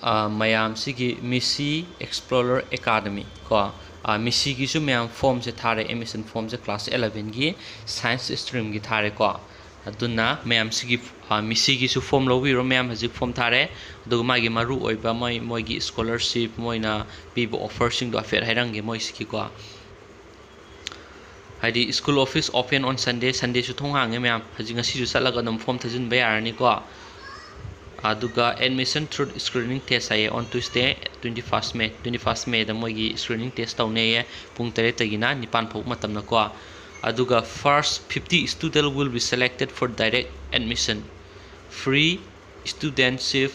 mayam sigi Meci Explorer Academy ko Meci gi su mayam form se thare admission form se class 11 gi science stream gi thare ko aduna mayam sigi Meci gi su form lobi ro mayam haji form thare du ma gi maru oiba moi gi scholarship moina pibo offer sing do affair hairang gi moi sigi ko haidi school office open on Sunday su thong hange mayam haji ngasi su salaga nam form thajin ba yarani ko aduga admission through screening test ay on Tuesday 21st May da moigi screening test tawneye pung 3 tagina nipan phok matam na ko aduga first 50 students will be selected for direct admission free studentship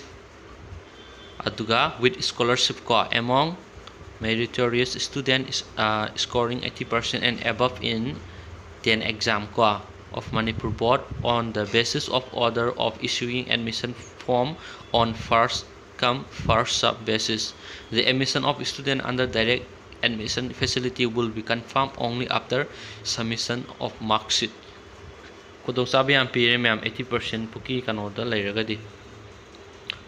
aduga with scholarship ko among meritorious students scoring 80% and above in 10 exam ko of Manipur board on the basis of order of issuing admission form on first come first serve basis. The admission of student under direct admission facility will be confirmed only after submission of mark sheet. Kudong sabi ang pire mayam 80% puki kanoda leiragadi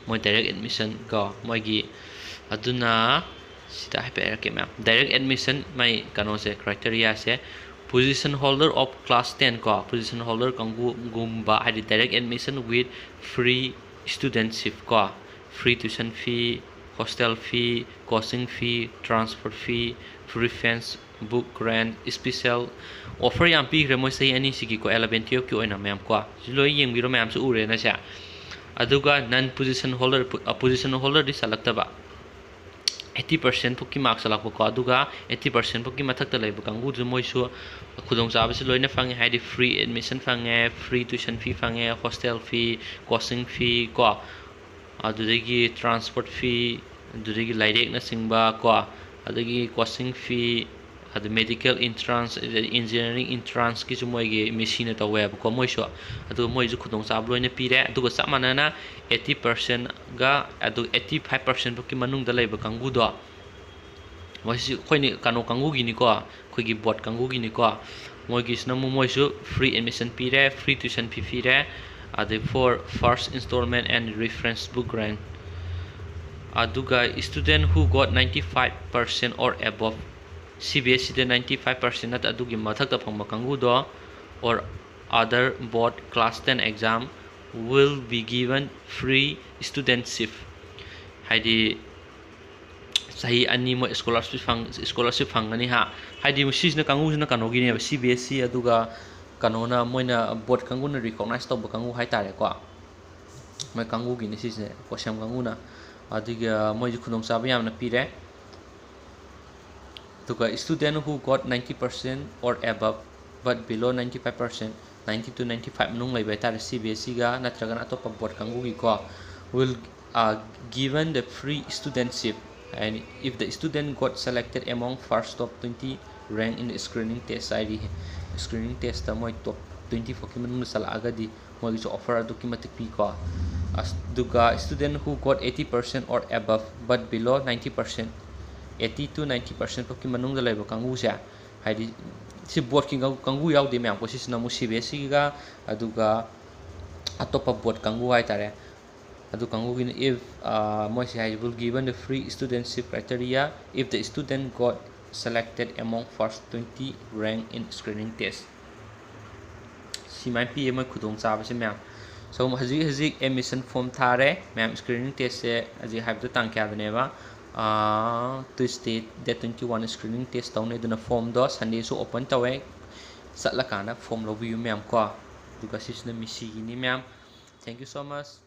moi direct admission ko moi gi aduna sida hyperke mayam direct admission mai kano se criteria se position holder of class 10 ko position holder kangu gumba hadi direct admission with free studentship ko free tuition fee hostel fee coaching fee transport fee free fence book grant special offer yam pi re moi sei ani sigi ko 11 12 ki oina mayam ko loi yeng biro mayam su ure na sa aduga non position holder di salaktaba 80% puki marks alak ko aduga 80% puki mathak ta leibu kangu ju moi su khudong cha bisi loina fange haidi free admission fange free tuition fee fange hostel fee coaching fee ko adudagi transport fee adudagi lairek na singba ko adagi coaching fee adu medical entrance engineering entrance ki ju moi ge machine ta web ko moi su adu moi ju khudong cha loina pire aduga samanana 80% ga adu 85% puki manung da leiba kangu do moi si khoini kano kangu gi ni ko khoi gi board kangu gi ni ko moi gi sna mo moi su free admission pire free tuition fee pire adu for first installment and reference book grant aduga student who got 95% or above CBSE the 95% at adugi mathak ta phangma kangu do or other board class 10 exam will be given free studentship haidi sahi ani mo scholarship phangani ha haidi musisna kangu na kanogi ne CBSE aduga kanona moina board kangu na recognize to kangu hai tare ko mai kangu gi ni sisne ko sam kangu na adiga moi khudong sa ba yamna pire tuka student who got 90% or above but below 95% 90 to 95 nung lai bai tar CBSE ga natragan atopa board kangu gi ko will given the free studentship and if the student got selected among first top 20 rank in the screening test ID screening test moi top 20 foki manung sal agadi moi gi offer adu ki matik pi ko as duga student who got 80% or above but below 90% 80 to 90% poki manung da laiba kangu sa haidi si board ki kangu yaw de myam ko si na mu CBSE ga aduga atopa board kangu hai tare adu kangu gi if moi si hai will given the free studentship criteria if the student got selected among first 20 rank in screening test si mai pi moi khudong cha ba si myam so haji admission form thare myam screening test se haji hai da tang kya dane ba Tuesday date 21 screening test taune duna form do Sunday so open tawe satla kana form lobi yu myam ko duga sisna Meci ni myam thank you so much.